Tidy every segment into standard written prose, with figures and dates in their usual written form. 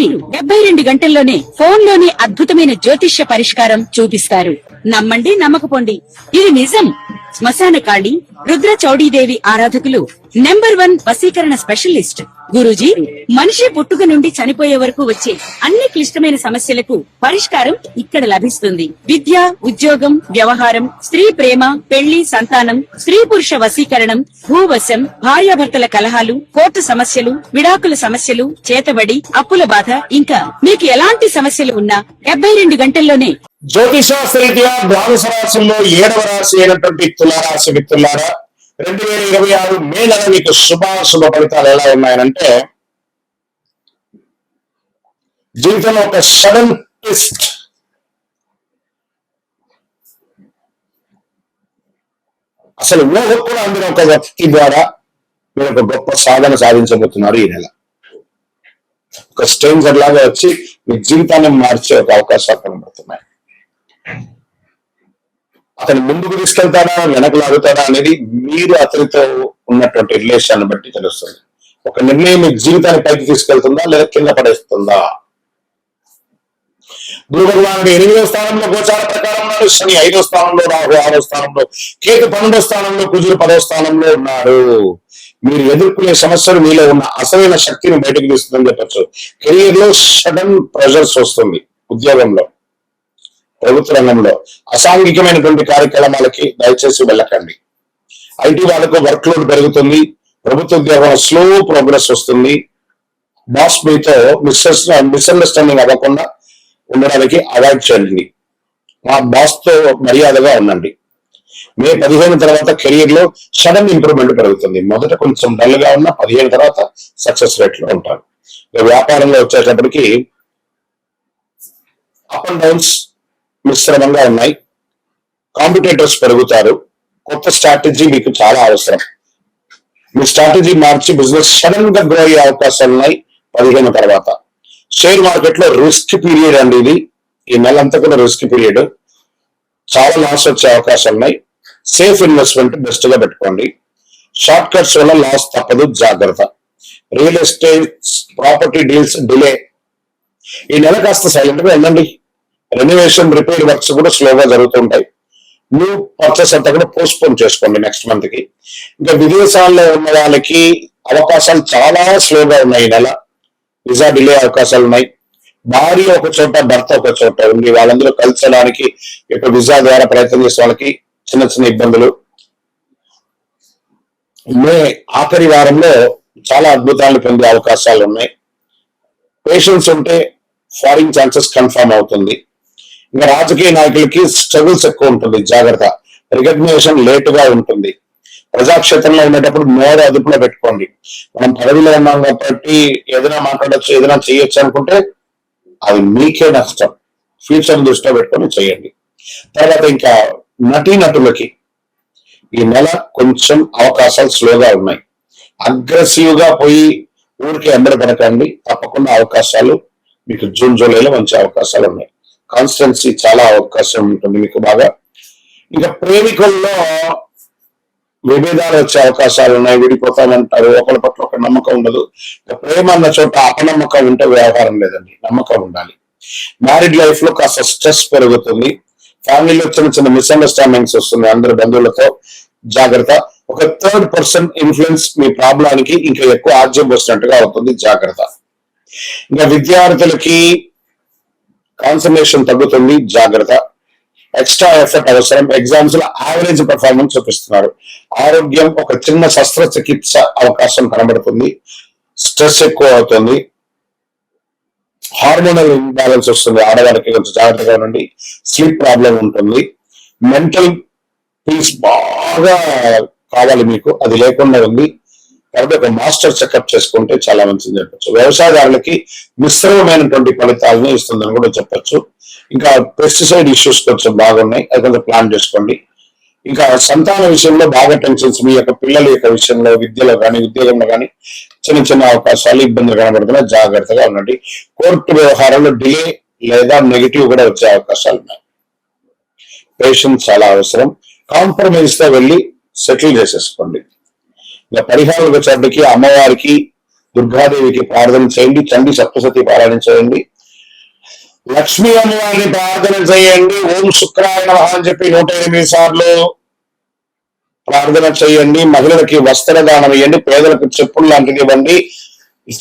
వీరు 72 గంటల్లోనే ఫోన్ లోనే అద్భుతమైన జ్యోతిష్య పరిష్కారం చూపిస్తారు. నమ్మండి, నమ్మకపోండి, ఇది నిజం. శ్మశాన కాళి రుద్ర చౌడీదేవి ఆరాధకులు నంబర్ 1 వశీకరణ స్పెషలిస్ట్ గురూజీ. మనిషి పుట్టుక నుండి చనిపోయే వరకు వచ్చే అన్ని క్లిష్టమైన సమస్యలకు పరిష్కారం ఇక్కడ లభిస్తుంది. విద్య, ఉద్యోగం, వ్యవహారం, స్త్రీ ప్రేమ, పెళ్లి, సంతానం, స్త్రీ పురుష వశీకరణం, భూవశం, భార్యాభర్తల కలహాలు, కోర్టు సమస్యలు, విడాకుల సమస్యలు, చేతబడి, అప్పుల బాధ, ఇంకా మీకు ఎలాంటి సమస్యలు ఉన్నా 72 గంటల్లోనే. జ్యోతిషాస్త్రరీత్యా ద్వాదశ రాశుల్లో 7వ రాశి అయినటువంటి తులారాశి మిత్రులారా, 2026 మే నెల మీకు శుభాశుభ ఫలితాలు ఎలా ఉన్నాయనంటే, జీవితంలో ఒక సడన్ ట్విస్ట్, అసలు ఊహ కూడా అందిన ఒక వ్యక్తి ద్వారా మీరు ఒక గొప్ప సాధన సాధించబోతున్నారు. ఈ నెల ఒక స్ట్రేంజర్ లాగా వచ్చి మీ జీవితాన్ని మార్చే ఒక అవకాశాలు కనబడుతున్నాయి. అతను ముందుకు తీసుకెళ్తాడా, వెనక లాగుతాడా అనేది మీరు అతనితో ఉన్నటువంటి రిలేషన్ బట్టి తెలుస్తుంది. ఒక నిర్ణయం మీ జీవితాన్ని పైకి తీసుకెళ్తుందా లేదా కింద పడేస్తుందా? గురు భగవానుడు 8వ స్థానంలో గోచార ప్రకారం ఉన్నాడు, శని 5వ స్థానంలో, రాహు 6వ స్థానంలో, కేతు 12వ స్థానంలో, కుజుడు 10వ స్థానంలో ఉన్నాడు. మీరు ఎదుర్కొనే సమస్యలు మీలో ఉన్న అసలైన శక్తిని బయటకు తీస్తుందని చెప్పచ్చు. కెరీర్ లో సడన్ ప్రెషర్స్ వస్తుంది, ఉద్యోగంలో, ప్రభుత్వ రంగంలో అసాంఘికమైనటువంటి కార్యక్రమాలకి దయచేసి వెళ్ళకండి. ఐటీ వాళ్ళకు వర్క్ లోడ్ పెరుగుతుంది, ప్రభుత్వ ఉద్యోగంలో స్లో ప్రోగ్రెస్ వస్తుంది. బాస్ మీతో మిస్అండర్స్టాండింగ్ అవ్వకుండా ఉండడానికి అవాయిడ్ చేయండి. మా బాస్ తో మర్యాదగా ఉండండి. మే 15 తర్వాత కెరీర్ లో సడన్ ఇంప్రూవ్మెంట్ పెరుగుతుంది. మొదట కొంచెం డల్ గా ఉన్న 15 తర్వాత సక్సెస్ రేట్ లో ఉంటారు. వ్యాపారంలో వచ్చేటప్పటికి అప్ అండ్ డౌన్స్ మిశ్రమంగా ఉన్నాయి. కాంపిటేటర్స్ పెరుగుతారు. కొత్త స్ట్రాటజీ మీకు చాలా అవసరం. మీ స్ట్రాటజీ మార్చి బిజినెస్ సడన్ గా గ్రో అయ్యే అవకాశాలు ఉన్నాయి 15 తర్వాత. షేర్ మార్కెట్ లో రిస్క్ పీరియడ్ అండి ఇది. ఈ నెల అంతా కూడా రిస్క్ పీరియడ్, చాలా లాస్ వచ్చే అవకాశాలు ఉన్నాయి. సేఫ్ ఇన్వెస్ట్మెంట్ బెస్ట్ గా పెట్టుకోండి. షార్ట్ కట్స్ వల్ల లాస్ తప్పదు, జాగ్రత్త. Real estate property deals delay. ఈ నెల కాస్త సైలెంట్ గా వెళ్ళండి. రెనోవేషన్ రిపేర్ వర్క్స్ కూడా స్లోగా జరుగుతుంటాయి. న్యూ పర్చేస్ అంతా కూడా పోస్ట్ పోన్ చేసుకోండి నెక్స్ట్ మంత్ కి. ఇంకా విదేశాల్లో ఉన్న వాళ్ళకి అవకాశాలు చాలా స్లోగా ఉన్నాయి. ఈ నెల వీసా డిలే అవకాశాలు ఉన్నాయి. భార్య ఒక చోట, భర్త ఒక చోట ఉంది. వాళ్ళందరూ కలిసడానికి ఇక వీసా ద్వారా ప్రయత్నం చేసే వాళ్ళకి చిన్న చిన్న ఇబ్బందులు. మే ఆఖరి వారంలో చాలా అద్భుతాలు పొందే అవకాశాలు ఉన్నాయి. పేషెన్స్ ఉంటే ఫారిన్ ఛాన్సెస్ కన్ఫర్మ్ అవుతుంది. ఇంకా రాజకీయ నాయకులకి స్ట్రగుల్స్ ఎక్కువ ఉంటుంది, జాగ్రత్త. రికగ్నిషన్ లేటుగా ఉంటుంది. ప్రజాక్షేత్రంలో ఉండేటప్పుడు నోరు అదుపులో పెట్టుకోండి. మనం పదవిలో ఉన్నాం కాబట్టి ఏదైనా మాట్లాడచ్చు, ఏదైనా చేయొచ్చు అనుకుంటే అది మీకే నష్టం. ఫ్యూచర్ దృష్టిలో పెట్టుకొని చేయండి. తర్వాత ఇంకా నటీనటులకి ఈ నెల కొంచెం అవకాశాలు స్లోగా ఉన్నాయి. అగ్రెసివ్ గా పోయి ఊరికి ఎంబడి పడకండి. తప్పకుండా అవకాశాలు మీకు జూన్ జూలైలో మంచి అవకాశాలు ఉన్నాయి. కాన్స్టెన్సీ చాలా అవకాశం ఉంటుంది మీకు బాగా. ఇంకా ప్రేమికుల్లో విభేదాలు వచ్చే అవకాశాలు ఉన్నాయి. విడిపోతామంటారు, ఒకరి పట్ల ఒక నమ్మకం ఉండదు. ప్రేమ అన్న చోట అపనమ్మకం ఉంటే వ్యవహారం లేదండి, నమ్మకం ఉండాలి. మ్యారీడ్ లైఫ్ లో కాస్త స్ట్రెస్ పెరుగుతుంది. ఫ్యామిలీలో చిన్న చిన్న మిస్అండర్స్టాండింగ్స్ వస్తుంది అందరి బంధువులతో, జాగ్రత్త. ఒక థర్డ్ పర్సన్ ఇన్ఫ్లుయెన్స్ మీ ప్రాబ్లానికి ఇంకా ఎక్కువ ఆజ్యం వస్తున్నట్టుగా అవుతుంది, జాగ్రత్త. ఇంకా విద్యార్థులకి కాన్సన్ట్రేషన్ తగ్గుతుంది, జాగ్రత్త. ఎక్స్ట్రా ఎఫర్ట్ అవసరం. ఎగ్జామ్స్ లో యావరేజ్ పర్ఫార్మెన్స్ చూపిస్తున్నారు. ఆరోగ్యం ఒక చిన్న శస్త్రచికిత్స అవకాశం కనబడుతుంది. స్ట్రెస్ ఎక్కువ అవుతుంది. హార్మోనల్ ఇంబ్యాలెన్స్ వస్తుంది ఆడవారికి, కొంచెం జాగ్రత్తగా ఉండండి. స్లీప్ ప్రాబ్లం ఉంటుంది. మెంటల్ పీస్ బాగా కావాలి మీకు, అది లేకుండా ఉంది. కాబట్టి ఒక మాస్టర్ చెకప్ చేసుకుంటే చాలా మంచిది చెప్పచ్చు. వ్యవసాయదారులకి మిశ్రమమైనటువంటి ఫలితాలను ఇస్తుందని కూడా చెప్పచ్చు. ఇంకా పెస్టిసైడ్ ఇష్యూస్ కొంచెం బాగున్నాయి, అది కొంచెం ప్లాన్ చేసుకోండి. ఇంకా సంతాన విషయంలో బాగా టెన్షన్స్, మీ యొక్క పిల్లల యొక్క విషయంలో, విద్యలో కానీ ఉద్యోగంలో కానీ చిన్న చిన్న అవకాశాలు, ఇబ్బందులు కనబడుతున్నాయి, జాగ్రత్తగా ఉండండి. కోర్టు వ్యవహారాలు డిలే లేదా నెగిటివ్ కూడా వచ్చే అవకాశాలు ఉన్నాయి. పేషెన్స్ చాలా అవసరం. కాంప్రమైజ్ తో వెళ్ళి సెటిల్ చేసేసుకోండి. ఇంకా పరిహారాలకు వచ్చేటప్పటికి అమ్మవారికి దుర్గాదేవికి ప్రార్థన చేయండి, చండి సప్తశతి పారాయణ చేయండి, లక్ష్మీ అమ్మవారిని ప్రార్థన చేయండి, ఓం శుక్రాయ నమః అని చెప్పి 108 సార్లు ప్రార్థన చేయండి. మహిళలకి వస్త్రదానం ఇవ్వండి, పేదలకు చెప్పులు లాంటిది ఇవ్వండి,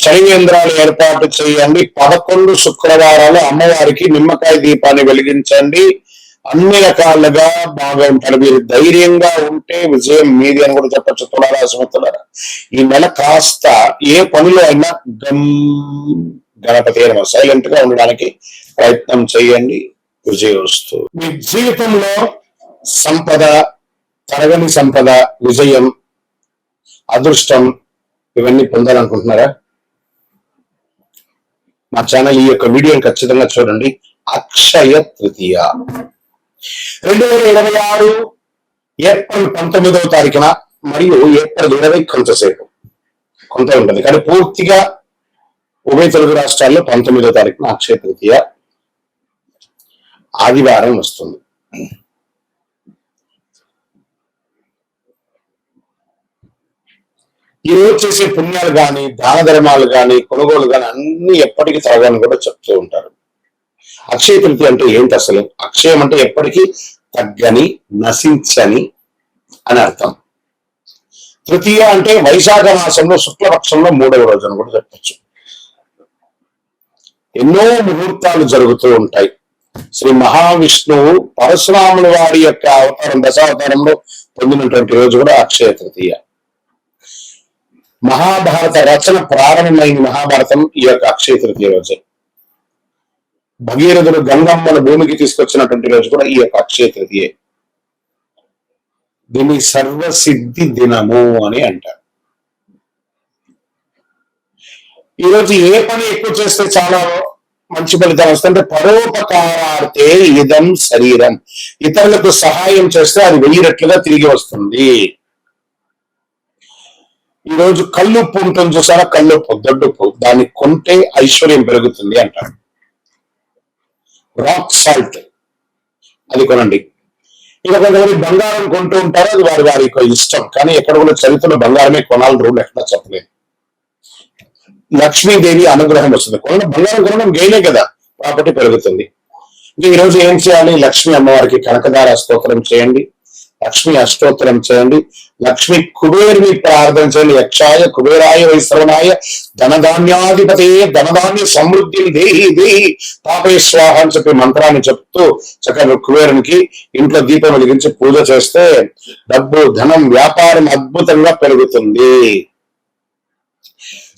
చైవేంద్రాలు ఏర్పాటు చేయండి. 11 శుక్రవారాలు అమ్మవారికి నిమ్మకాయ దీపాన్ని వెలిగించండి. అన్ని రకాలుగా బాగా ఉంటారు. మీరు ధైర్యంగా ఉంటే విజయం మీది అని కూడా చెప్పచ్చు. తులారాశి మిత్రులారా, ఈ నెల కాస్త ఏ పనిలో అయినా గణపతి సైలెంట్ గా ఉండడానికి ప్రయత్నం చేయండి, విజయోస్తు. మీ జీవితంలో సంపద, తరగని సంపద, విజయం, అదృష్టం ఇవన్నీ పొందాలనుకుంటున్నారా? మా ఛానల్ ఈ యొక్క వీడియోని ఖచ్చితంగా చూడండి. అక్షయ తృతీయ 2026 ఏప్రిల్ 19వ తారీఖున మరియు ఏప్రిల్ 20 కొంత ఉంటుంది, కానీ పూర్తిగా ఉభయ తెలుగు రాష్ట్రాల్లో 19వ తారీఖున అక్షయ తృతీయ ఆదివారం వస్తుంది. ఈ రోజు చేసే పుణ్యాలు గాని, దాన ధర్మాలు గాని, కొనుగోలు గాని అన్ని ఎప్పటికీ తరగని కూడా చెప్తూ ఉంటారు. అక్షయ తృతీయ అంటే ఏంటి అసలు? అక్షయం అంటే ఎప్పటికీ తగ్గని, నశించని అని అర్థం. తృతీయ అంటే వైశాఖ మాసంలో శుక్లపక్షంలో 3వ రోజు అని కూడా చెప్పచ్చు. ఎన్నో ముహూర్తాలు జరుగుతూ ఉంటాయి. శ్రీ మహావిష్ణువు పరశురాముల వారి యొక్క అవతారం, దశావతారంలో పొందినటువంటి రోజు కూడా అక్షయ తృతీయ. మహాభారత రచన ప్రారంభమైన మహాభారతం ఈ యొక్క అక్షయ తృతీయ రోజే. భగీరథుడు గంగమ్మను భూమికి తీసుకొచ్చినటువంటి రోజు కూడా ఈ యొక్క అక్షయ తృతీయ. దీన్ని సర్వసిద్ధి దినము అని అంటారు. ఈరోజు ఏ పని ఎక్కువ చేస్తే చాలా మంచి ఫలితం వస్తుంటే, పరోపకారార్థే ఇదం శరీరం, ఇతరులకు సహాయం చేస్తే అది 1000 రెట్లుగా తిరిగి వస్తుంది. ఈ రోజు కల్లుప్పు ఉంటుంది చూసారా, కల్లుప్పు, దొడ్డుప్పు, దాన్ని కొంటే ఐశ్వర్యం పెరుగుతుంది అంటారు. రాక్ సాల్ట్ అది కొనండి. ఇక కొంతమంది బంగారం కొంటూ ఉంటారు, అది వారి వారి ఇష్టం, కానీ ఎక్కడ కూడా చరిత్రలో బంగారమే కొనాలని రూల్ ఎక్కడ చెప్పలేదు. లక్ష్మీదేవి అనుగ్రహం వస్తుంది. బంగారం కొనడం గెయినే కదా, ప్రాపర్టీ పెరుగుతుంది. ఇంకా ఈ రోజు ఏం చేయాలి? లక్ష్మీ అమ్మవారికి కనకదార స్తోత్రం చేయండి, లక్ష్మీ అష్టోత్తరం చేయండి, లక్ష్మీ కుబేరుని ప్రార్థన చేయండి. యక్షాయ కుబేరాయ వైశ్రవణాయ ధనధాన్యాధిపతే ధనధాన్య సమృద్ధి దేహి దేహి తాపే స్వాహ అని చెప్పి మంత్రాన్ని చెప్తూ చక్కగా కుబేరునికి ఇంట్లో దీపం వెలిగించి పూజ చేస్తే డబ్బు, ధనం, వ్యాపారం అద్భుతంగా పెరుగుతుంది.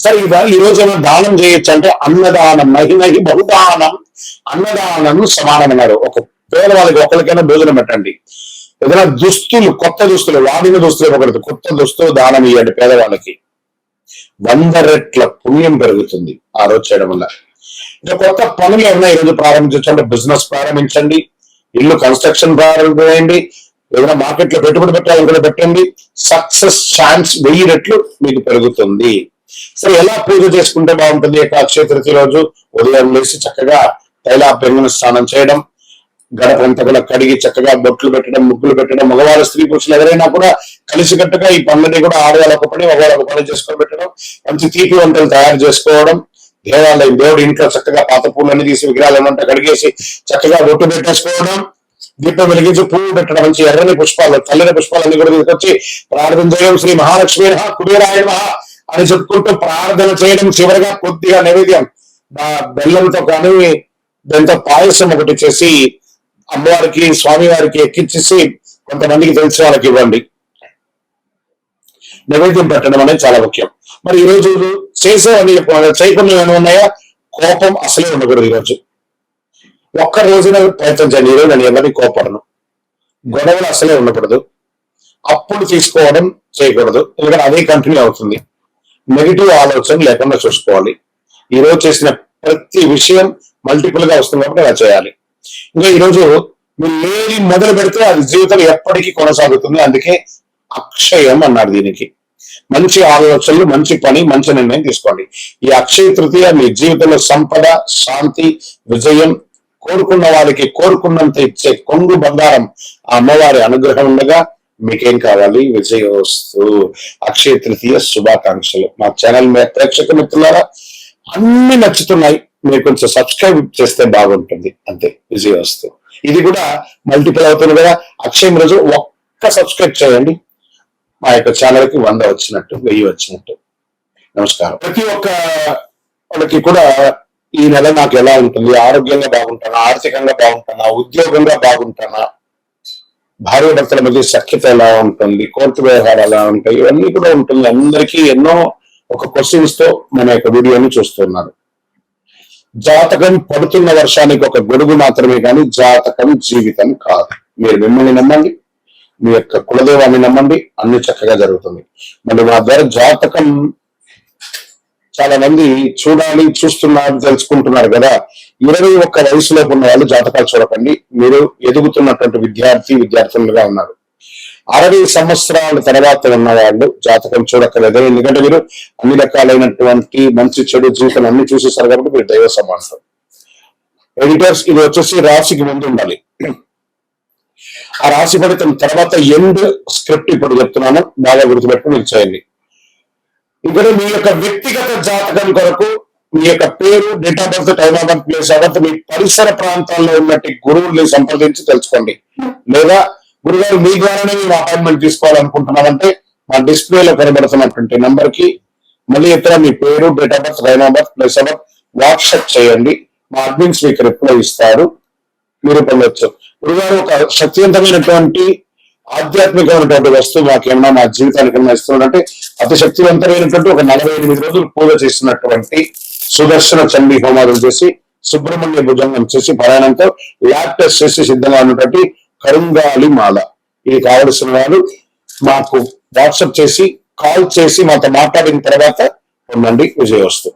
సరే, ఈ రోజు ఏమైనా దానం చేయొచ్చు అంటే అన్నదానం, నహి బహుదానం, అన్నదానం సమానమన్నారు. ఒక పేదవాళ్ళకి ఒకరికైనా భోజనం పెట్టండి. ఏదైనా దుస్తులు, కొత్త దుస్తులు, వాడిన దుస్తులు ఇవ్వకూడదు, కొత్త దుస్తులు దానం ఇవ్వండి పేదవాళ్ళకి. 100 రెట్ల పుణ్యం పెరుగుతుంది ఆ రోజు చేయడం వల్ల. ఇంకా కొత్త పనులు ఏమైనా ఈరోజు ప్రారంభించండి. బిజినెస్ ప్రారంభించండి, ఇల్లు కన్స్ట్రక్షన్ ప్రారంభించండి, ఏదైనా మార్కెట్ లో పెట్టుబడి పెట్టాలనుకుంటే పెట్టండి. సక్సెస్ ఛాన్స్ 1000 రెట్లు మీకు పెరుగుతుంది. సరే, ఎలా పూజ చేసుకుంటే బాగుంటుంది? అక్షయ తృతీయ రోజు ఉదయం లేచి చక్కగా తైలాభ్యంగన స్నానం చేయడం, గడపంతా కూడా కడిగి చక్కగా బొట్లు పెట్టడం, ముగ్గులు పెట్టడం, మగవారు స్త్రీ పురుషులు ఎవరైనా కూడా కలిసికట్టుగా ఈ పనులని కూడా ఆడవాళ్ళ ఒక పని, మగవాళ్ళ ఒక పని చేసుకొని పెట్టడం, మంచి తీపి వంటలు తయారు చేసుకోవడం, దేవాలయం దేవుడి ఇంట్లో చక్కగా పాత పూలన్నీ తీసి విగ్రహాలన్నంతా కడిగేసి చక్కగా బొట్టు పెట్టేసుకోవడం, దీపం వెలిగించి పువ్వు పెట్టడం, మంచి ఎర్రని పుష్పాలు, తెల్లని పుష్పాలన్నీ కూడా తీసుకొచ్చి ప్రార్థన చేయడం, శ్రీ మహాలక్ష్మి కుబేరాయ అని చెప్పుకుంటూ ప్రార్థన చేయడం. చివరిగా కొద్దిగా నైవేద్యం బెల్లంతో కానీ దాంతో పాయసం ఒకటి చేసి అమ్మవారికి, స్వామివారికి ఎక్కించేసి కొంతమందికి తెలిసిన వాళ్ళకి ఇవ్వండి. నైవేద్యం పెట్టడం అనేది చాలా ముఖ్యం. మరి ఈ రోజు చేసేవన్నీ చేయకుండా ఏమైనా ఉన్నాయా? కోపం అసలే ఉండకూడదు. ఈరోజు ఒక్క రోజున ప్రయత్నం చేయండి. ఈరోజు నేను ఎవరిని కోపడను, గొడవలు అసలే ఉండకూడదు, అప్పులు తీసుకోవడం చేయకూడదు, ఎందుకంటే అదే కంటిన్యూ అవుతుంది. నెగిటివ్ ఆలోచన లేకుండా చూసుకోవాలి. ఈ రోజు చేసిన ప్రతి విషయం మల్టిపుల్ గా వస్తుంది కాబట్టి అలా చేయాలి. ఇంకా ఈరోజు మీరు ఏది మొదలు పెడితే అది జీవితం ఎప్పటికీ కొనసాగుతుంది. అందుకే అక్షయం అన్నారు దీనికి. మంచి ఆలోచనలు, మంచి పని, మంచి నిర్ణయం తీసుకోండి. ఈ అక్షయ తృతీయ మీ జీవితంలో సంపద, శాంతి, విజయం, కోరుకున్న వారికి కోరుకున్నంత ఇచ్చే కొంగు బంగారం ఆ అమ్మవారి అనుగ్రహం ఉండగా మీకేం కావాలి? విజయోస్తు. అక్షయ తృతీయ శుభాకాంక్షలు. మా ఛానల్ ప్రేక్షక మిత్రులారా, అన్ని నచ్చుతున్నాయి, మీరు కొంచెం సబ్స్క్రైబ్ చేస్తే బాగుంటుంది, అంతే. విజయోస్తు. ఇది కూడా మల్టిపుల్ అవుతుంది కదా. అక్షయం రోజు ఒక్క సబ్స్క్రైబ్ చేయండి, మా యొక్క ఛానల్ కి 100 వచ్చినట్టు, 1000 వచ్చినట్టు. నమస్కారం. ప్రతి ఒక్క వాళ్ళకి కూడా ఈ నెల నాకు ఎలా ఉంటుంది, ఆరోగ్యంగా బాగుంటానా, ఆర్థికంగా బాగుంటానా, ఉద్యోగంగా బాగుంటానా, భార్య భర్తల మధ్య సఖ్యత ఎలా ఉంటుంది, కోర్టు వ్యవహారాలు ఎలా ఉంటాయి, ఇవన్నీ కూడా ఉంటుంది. అందరికీ ఎన్నో ఒక క్వశ్చన్స్ తో మన యొక్క వీడియోని చూస్తున్నారు. జాతకం పడుతున్న వర్షానికి ఒక గొడుగు మాత్రమే కానీ జాతకం జీవితం కాదు. మీరు మిమ్మల్ని నమ్మండి, మీ యొక్క కులదేవాన్ని నమ్మండి, అన్ని చక్కగా జరుగుతుంది. మరి మా ద్వారా జాతకం చాలా మంది చూస్తున్నారు, తెలుసుకుంటున్నారు కదా. 21 వయసులోపు ఉన్న వాళ్ళు జాతకాలు చూడకండి. మీరు ఎదుగుతున్నటువంటి విద్యార్థులుగా ఉన్నారు. 60 సంవత్సరాల తర్వాత ఉన్న వాళ్ళు జాతకం చూడక్కర్లేదు. ఎందుకంటే మీరు అన్ని రకాలైనటువంటి మంచి చెడు జీవితం అన్ని చూసేసారు కాబట్టి మీరు దైవ సమానం. ఎడిటర్స్, ఇది వచ్చేసి రాశికి ముందు ఉండాలి. ఆ రాశి ఫలితం తర్వాత ఎండ్ స్క్రిప్ట్ ఇప్పుడు చెప్తున్నాను, బాగా గుర్తుపెట్టుకుని మీరు చేయండి. ఇక్కడ మీ యొక్క వ్యక్తిగత జాతకం కొరకు మీ యొక్క పేరు, date of birth, time of birth, place of birth, మీ పరిసర ప్రాంతాల్లో ఉన్నట్టు గురువుల్ని సంప్రదించి తెలుసుకోండి. లేదా గురుగారు మీ ద్వారానే మేము అపాయింట్మెంట్ తీసుకోవాలనుకుంటున్నామంటే మా డిస్ప్లేలో కనబడుతున్నటువంటి నంబర్ కి మళ్ళీ ఇతర మీ పేరు, date of birth, time of birth, place of birth WhatsApp చేయండి. మా అడ్మిన్స్ మీకు రిప్లై ఇస్తారు, మీరు పొందొచ్చు. గురుగారు ఒక శక్తివంతమైనటువంటి ఆధ్యాత్మికమైనటువంటి వస్తువు మాకేమన్నా మా జీవితానికి ఏమన్నా ఇస్తున్నాడంటే అతి శక్తివంతమైనటువంటి ఒక 48 రోజులు పూజ చేసినటువంటి సుదర్శన చండీ హోమాలు చేసి సుబ్రహ్మణ్య భుజంగం చేసి పారాయణంతో ల్యాబ్ టెస్ట్ చేసి సిద్ధంగా ఉన్నటువంటి కరుంగాలి మాల. ఇది కావలసిన వాళ్ళు మాకు వాట్సాప్ చేసి కాల్ చేసి మాతో మాట్లాడిన తర్వాత పొందండి. విజయోస్తు.